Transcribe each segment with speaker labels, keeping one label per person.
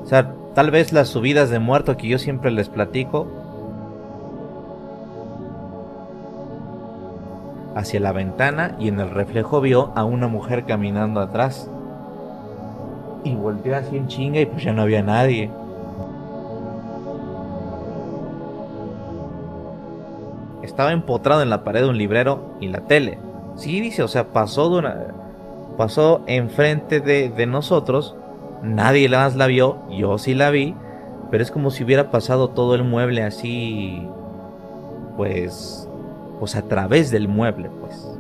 Speaker 1: O sea, tal vez las subidas de muerto que yo siempre les platico, hacia la ventana y en el reflejo vio a una mujer caminando atrás. Y volteó así en chinga y pues ya no había nadie. Estaba empotrado en la pared de un librero y la tele. Sí, dice, o sea, pasó enfrente de nosotros. Nadie más la vio, yo sí la vi. Pero es como si hubiera pasado todo el mueble así, pues, pues a través del mueble, pues.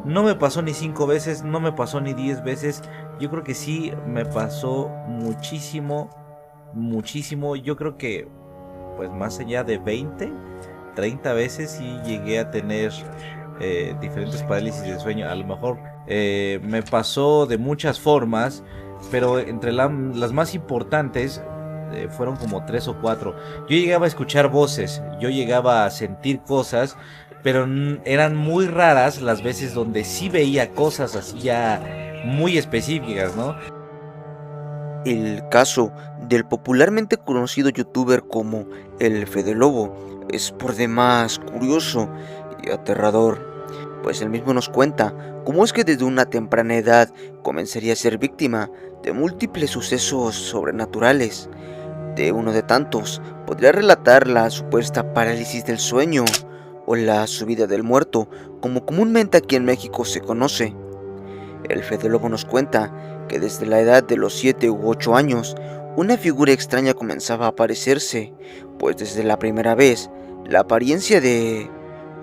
Speaker 1: No me pasó ni 5 veces, no me pasó ni 10 veces. Yo creo que sí me pasó muchísimo, muchísimo. Yo creo que, pues más allá de 20, 30 veces sí llegué a tener diferentes parálisis de sueño. A lo mejor me pasó de muchas formas, pero entre las más importantes fueron como tres o cuatro. Yo llegaba a escuchar voces, yo llegaba a sentir cosas, pero eran muy raras las veces donde sí veía cosas así ya muy específicas, ¿no?
Speaker 2: El caso del popularmente conocido youtuber como el Fede Lobo es por demás curioso y aterrador, pues él mismo nos cuenta cómo es que desde una temprana edad comenzaría a ser víctima de múltiples sucesos sobrenaturales. De uno de tantos, podría relatar la supuesta parálisis del sueño o la subida del muerto, como comúnmente aquí en México se conoce. El Fede Lobo nos cuenta que desde la edad de los 7 u 8 años, una figura extraña comenzaba a aparecerse, pues desde la primera vez, la apariencia de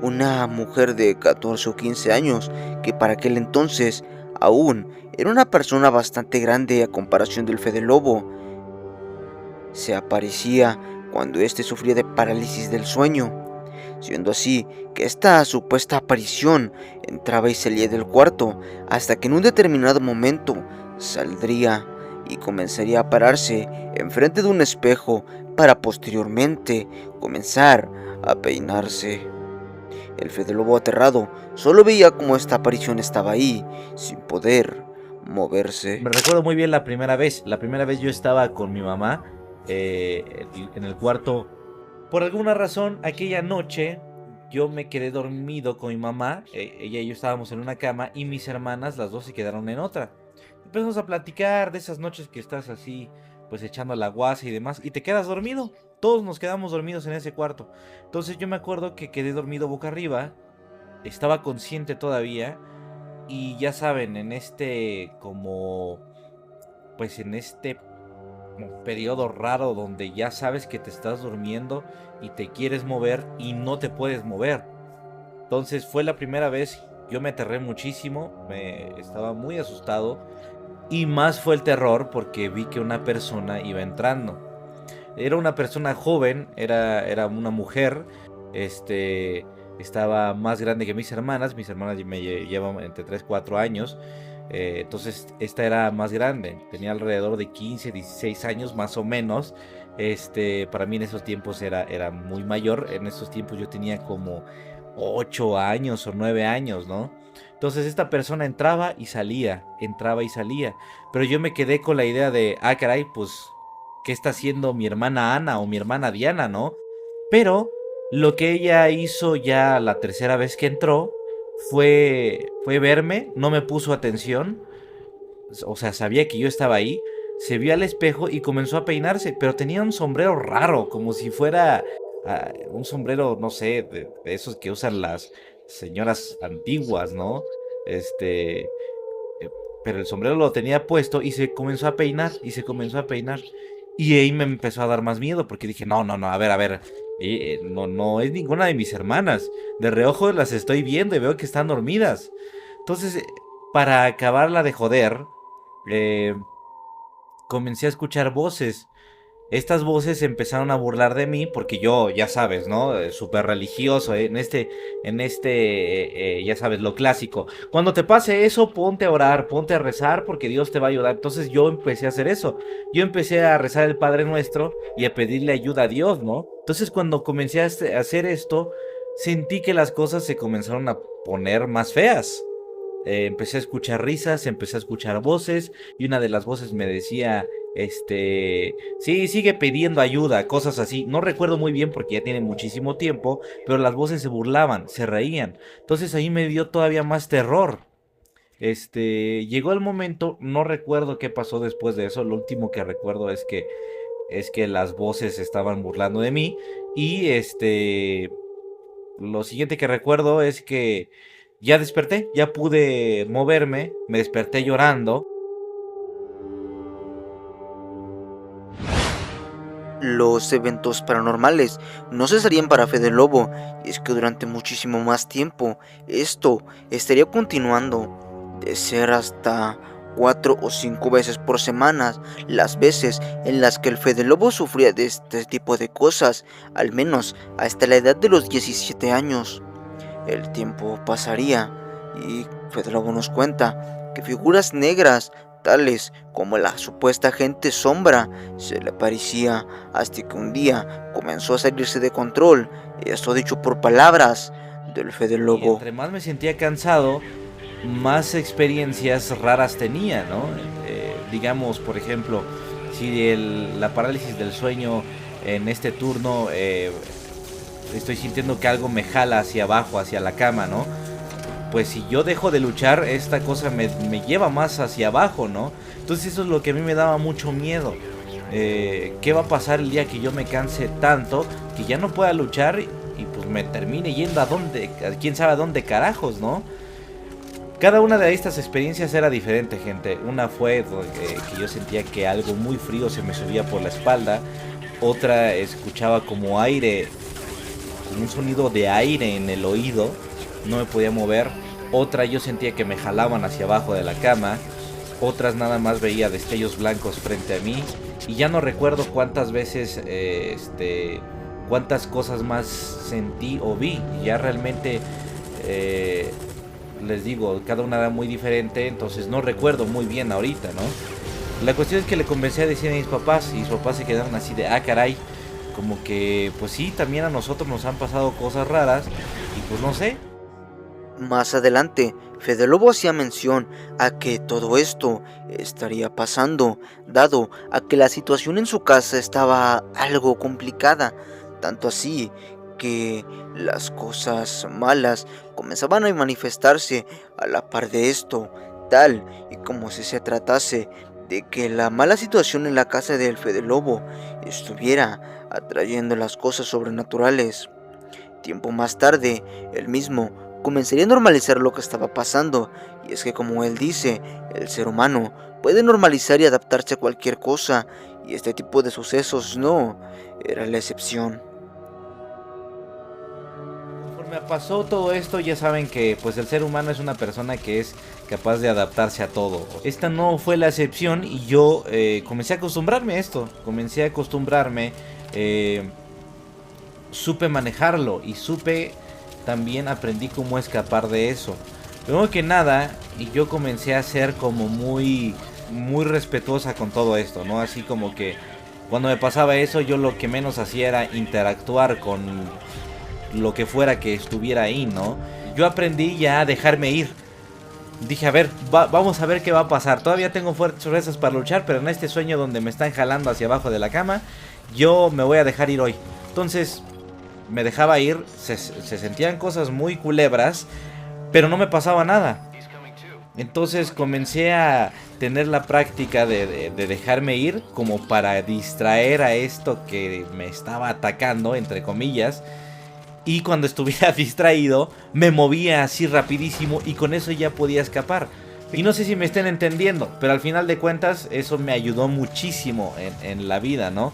Speaker 2: una mujer de 14 o 15 años, que para aquel entonces aún era una persona bastante grande a comparación del Fede Lobo, se aparecía cuando éste sufría de parálisis del sueño, siendo así que esta supuesta aparición entraba y salía del cuarto hasta que en un determinado momento saldría y comenzaría a pararse enfrente de un espejo para posteriormente comenzar a peinarse. El Fede Lobo aterrado solo veía cómo esta aparición estaba ahí, sin poder moverse.
Speaker 1: Me recuerdo muy bien la primera vez. La primera vez yo estaba con mi mamá en el cuarto. Por alguna razón, aquella noche yo me quedé dormido con mi mamá. Ella y yo estábamos en una cama y mis hermanas, las dos, se quedaron en otra. Empezamos a platicar de esas noches que estás así, pues echando la guasa y demás, y te quedas dormido. Todos nos quedamos dormidos en ese cuarto. Entonces yo me acuerdo que quedé dormido boca arriba. Estaba consciente todavía. Y ya saben, en este como, pues en este como periodo raro donde ya sabes que te estás durmiendo y te quieres mover y no te puedes mover. Entonces fue la primera vez, yo me aterré muchísimo, me estaba muy asustado y más fue el terror porque vi que una persona iba entrando. Era una persona joven, era una mujer, este, estaba más grande que mis hermanas me llevan entre 3 4 años, entonces esta era más grande, tenía alrededor de 15 16 años más o menos, para mí en esos tiempos era muy mayor, en esos tiempos yo tenía como 8 años o 9 años, ¿no? Entonces esta persona entraba y salía, pero yo me quedé con la idea de, ah, caray, pues qué está haciendo mi hermana Ana o mi hermana Diana, ¿no? Pero lo que ella hizo ya la tercera vez que entró fue verme, no me puso atención, o sea, sabía que yo estaba ahí, se vio al espejo y comenzó a peinarse, pero tenía un sombrero raro, como si fuera un sombrero, no sé, de esos que usan las señoras antiguas, ¿no? Este, eh, pero el sombrero lo tenía puesto y se comenzó a peinar y se comenzó a peinar. Y ahí me empezó a dar más miedo porque dije, no, no, no, a ver, no, no es ninguna de mis hermanas. De reojo las estoy viendo y veo que están dormidas. Entonces, para acabarla de joder, eh, comencé a escuchar voces. estas voces empezaron a burlar de mí porque yo, ya sabes, ¿no? Súper religioso, ya sabes, lo clásico. Cuando te pase eso, ponte a orar, ponte a rezar porque Dios te va a ayudar. Entonces yo empecé a hacer eso. Yo empecé a rezar el Padre Nuestro y a pedirle ayuda a Dios, ¿no? Entonces cuando comencé a hacer esto, sentí que las cosas se comenzaron a poner más feas. Empecé a escuchar risas, empecé a escuchar voces y una de las voces me decía, sí, sigue pidiendo ayuda, cosas así. No recuerdo muy bien porque ya tiene muchísimo tiempo, pero las voces se burlaban, se reían. Entonces ahí me dio todavía más terror. Llegó el momento, no recuerdo qué pasó después de eso. Lo último que recuerdo es que las voces estaban burlando de mí y lo siguiente que recuerdo es que ya desperté, ya pude moverme, me desperté llorando.
Speaker 2: Los eventos paranormales no cesarían para Fede Lobo, y es que durante muchísimo más tiempo esto estaría continuando, de ser hasta 4 o 5 veces por semana las veces en las que el Fede Lobo sufría de este tipo de cosas, al menos hasta la edad de los 17 años. El tiempo pasaría y Fede Lobo nos cuenta que figuras negras, tales como la supuesta agente sombra, se le aparecía hasta que un día comenzó a salirse de control, esto dicho por palabras del Fede
Speaker 1: Y
Speaker 2: Lobo.
Speaker 1: entre más me sentía cansado, más experiencias raras tenía, ¿no? Digamos, por ejemplo, si la parálisis del sueño en este turno, estoy sintiendo que algo me jala hacia abajo, hacia la cama, ¿no? Pues si yo dejo de luchar, esta cosa me lleva más hacia abajo, ¿no? Entonces eso es lo que a mí me daba mucho miedo. ¿Qué va a pasar el día que yo me canse tanto que ya no pueda luchar y pues me termine yendo a quién sabe a dónde carajos, ¿no? Cada una de estas experiencias era diferente, gente. Una fue que yo sentía que algo muy frío se me subía por la espalda. Otra escuchaba como aire, como un sonido de aire en el oído. No me podía mover. Otra yo sentía que me jalaban hacia abajo de la cama. Otras nada más veía destellos blancos frente a mí. Y ya no recuerdo cuántas veces, cuántas cosas más sentí o vi. Ya realmente, les digo, cada una era muy diferente. Entonces no recuerdo muy bien ahorita, ¿no? La cuestión es que le comencé a decir a mis papás. Y mis papás se quedaron así de, ah, caray. Como que, pues sí, también a nosotros nos han pasado cosas raras. Y pues no sé.
Speaker 2: Más adelante, Fede Lobo hacía mención a que todo esto estaría pasando, dado a que la situación en su casa estaba algo complicada, tanto así que las cosas malas comenzaban a manifestarse a la par de esto, tal y como si se tratase de que la mala situación en la casa del Fede Lobo estuviera atrayendo las cosas sobrenaturales. Tiempo más tarde, él mismo comenzaría a normalizar lo que estaba pasando, y es que como él dice, el ser humano puede normalizar y adaptarse a cualquier cosa, y este tipo de sucesos no era la excepción.
Speaker 1: Conforme pasó todo esto, ya saben que pues el ser humano es una persona que es capaz de adaptarse a todo. Esta no fue la excepción y yo comencé a acostumbrarme a esto. Comencé a acostumbrarme, supe manejarlo y también aprendí cómo escapar de eso. Primero que nada, y yo comencé a ser como muy respetuosa con todo esto, ¿no? Así como que cuando me pasaba eso, yo lo que menos hacía era interactuar con lo que fuera que estuviera ahí, ¿no? Yo aprendí ya a dejarme ir. Dije, a ver, vamos a ver qué va a pasar. Todavía tengo fuerzas para luchar, pero en este sueño donde me están jalando hacia abajo de la cama, yo me voy a dejar ir hoy. Entonces, me dejaba ir, se sentían cosas muy culebras, pero no me pasaba nada. Entonces comencé a tener la práctica de dejarme ir como para distraer a esto que me estaba atacando, entre comillas. Y cuando estuviera distraído, me movía así rapidísimo y con eso ya podía escapar. Y no sé si me estén entendiendo, pero al final de cuentas eso me ayudó muchísimo en la vida, ¿no?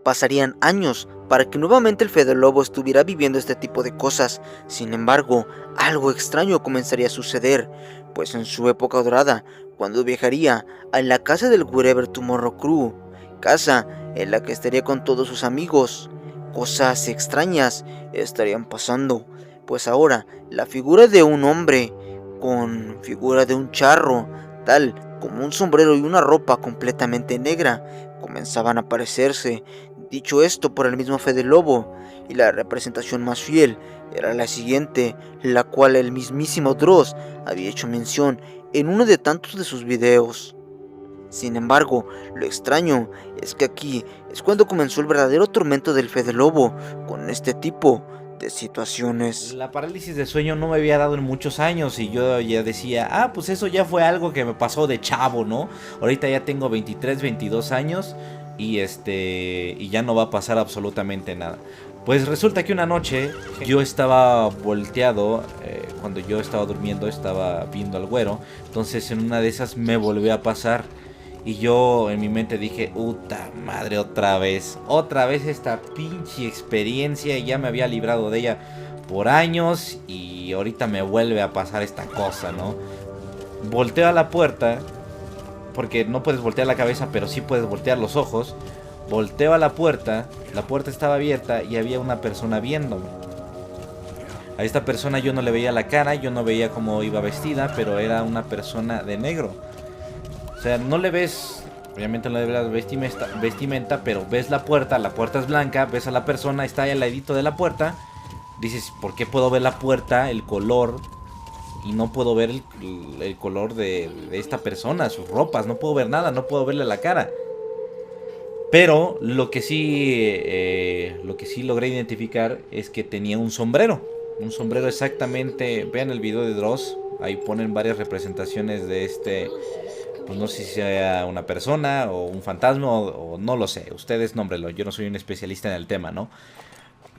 Speaker 2: Pasarían años para que nuevamente el Fede Lobo estuviera viviendo este tipo de cosas. Sin embargo, algo extraño comenzaría a suceder, pues en su época dorada, cuando viajaría a la casa del Wherever Tomorrow Crew, casa en la que estaría con todos sus amigos. Cosas extrañas estarían pasando, pues ahora la figura de un hombre con figura de un charro, tal como un sombrero y una ropa completamente negra, comenzaban a aparecerse. Dicho esto por el mismo Fede Lobo, y la representación más fiel era la siguiente, la cual el mismísimo Dross había hecho mención en uno de tantos de sus videos. Sin embargo, lo extraño es que aquí es cuando comenzó el verdadero tormento del Fede Lobo con este tipo de situaciones.
Speaker 1: La parálisis de sueño no me había dado en muchos años y yo ya decía, pues eso ya fue algo que me pasó de chavo, ¿no? Ahorita ya tengo 23, 22 años y ya no va a pasar absolutamente nada. Pues resulta que una noche yo estaba volteado, cuando yo estaba durmiendo estaba viendo al güero, entonces en una de esas me volvió a pasar. Y yo en mi mente dije, puta madre, otra vez esta pinche experiencia. Y ya me había librado de ella por años y ahorita me vuelve a pasar esta cosa, ¿no? Volteo a la puerta, porque no puedes voltear la cabeza, pero sí puedes voltear los ojos. Volteo a la puerta estaba abierta y había una persona viéndome. A esta persona yo no le veía la cara, yo no veía cómo iba vestida, pero era una persona de negro. O sea, no le ves, obviamente no le ves la vestimenta, pero ves la puerta es blanca, ves a la persona, está ahí al ladito de la puerta. Dices, ¿por qué puedo ver la puerta, el color, y no puedo ver el color de esta persona, sus ropas? No puedo ver nada, no puedo verle la cara. Pero lo que sí logré identificar es que tenía un sombrero. Un sombrero exactamente, vean el video de Dross, ahí ponen varias representaciones de este... Pues no sé si sea una persona o un fantasma o no lo sé. Ustedes nómbrenlo, yo no soy un especialista en el tema, ¿no?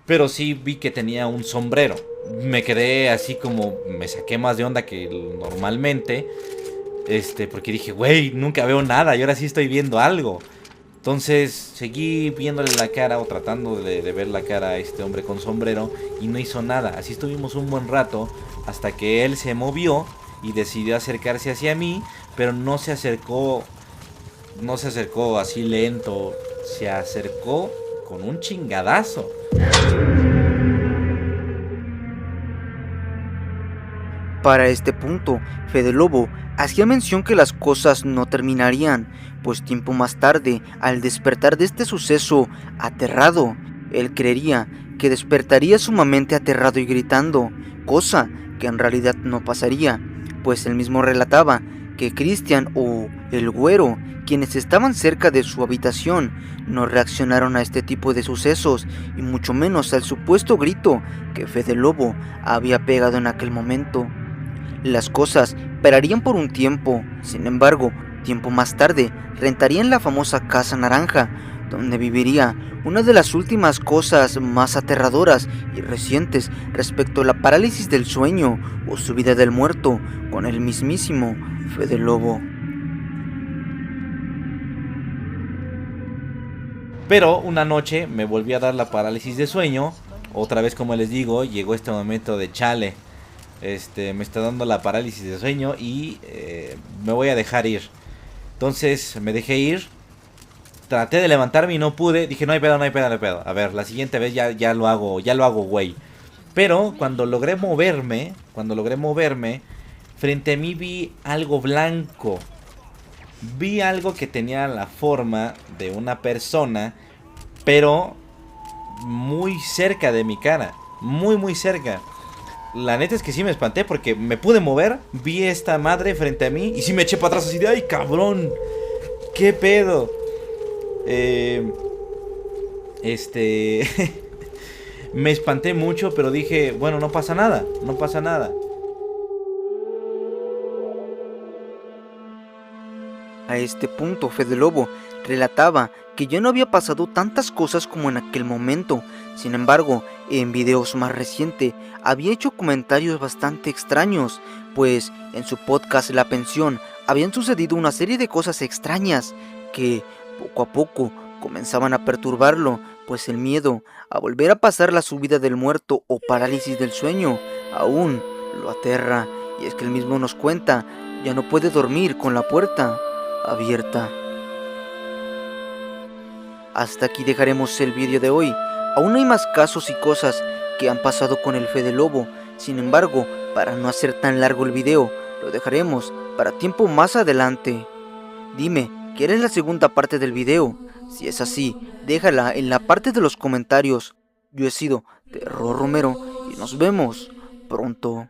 Speaker 1: Pero sí vi que tenía un sombrero. Me quedé así como... Me saqué más de onda que normalmente. Porque dije, güey, nunca veo nada y ahora sí estoy viendo algo. Entonces seguí viéndole la cara o tratando de ver la cara a este hombre con sombrero y no hizo nada. Así estuvimos un buen rato hasta que él se movió y decidió acercarse hacia mí, pero no se acercó así lento, se acercó con un chingadazo.
Speaker 2: Para este punto, Fede Lobo hacía mención que las cosas no terminarían, pues tiempo más tarde, al despertar de este suceso aterrado, él creería que despertaría sumamente aterrado y gritando, cosa que en realidad no pasaría, pues él mismo relataba que Cristian o el Güero, quienes estaban cerca de su habitación, no reaccionaron a este tipo de sucesos y mucho menos al supuesto grito que Fede Lobo había pegado en aquel momento. Las cosas pararían por un tiempo, sin embargo, tiempo más tarde rentarían la famosa Casa Naranja, donde viviría una de las últimas cosas más aterradoras y recientes respecto a la parálisis del sueño o subida del muerto con el mismísimo Fede Lobo.
Speaker 1: Pero una noche me volví a dar la parálisis de sueño. Otra vez, como les digo, llegó este momento de chale. Me está dando la parálisis de sueño y me voy a dejar ir. Entonces me dejé ir. Traté de levantarme y no pude. Dije, no hay pedo. A ver, la siguiente vez ya lo hago, güey. Pero cuando logré moverme, frente a mí vi algo blanco. Vi algo que tenía la forma de una persona, pero muy cerca de mi cara. Muy cerca. La neta es que sí me espanté porque me pude mover, vi esta madre frente a mí y sí me eché para atrás así de, ¡ay, cabrón! ¿Qué pedo? Me espanté mucho, pero dije, bueno, no pasa nada.
Speaker 2: A este punto, Fede Lobo relataba que ya no había pasado tantas cosas como en aquel momento. Sin embargo, en videos más recientes había hecho comentarios bastante extraños, pues en su podcast La Pensión habían sucedido una serie de cosas extrañas que poco a poco comenzaban a perturbarlo, pues el miedo a volver a pasar la subida del muerto o parálisis del sueño aún lo aterra, y es que él mismo nos cuenta, ya no puede dormir con la puerta abierta. hasta aquí dejaremos el vídeo de hoy. Aún hay más casos y cosas que han pasado con el Fede Lobo. Sin embargo, para no hacer tan largo el video, lo dejaremos para tiempo más adelante. Dime, ¿quieres la segunda parte del video? Si es así, déjala en la parte de los comentarios. Yo he sido Terror Romero y nos vemos pronto.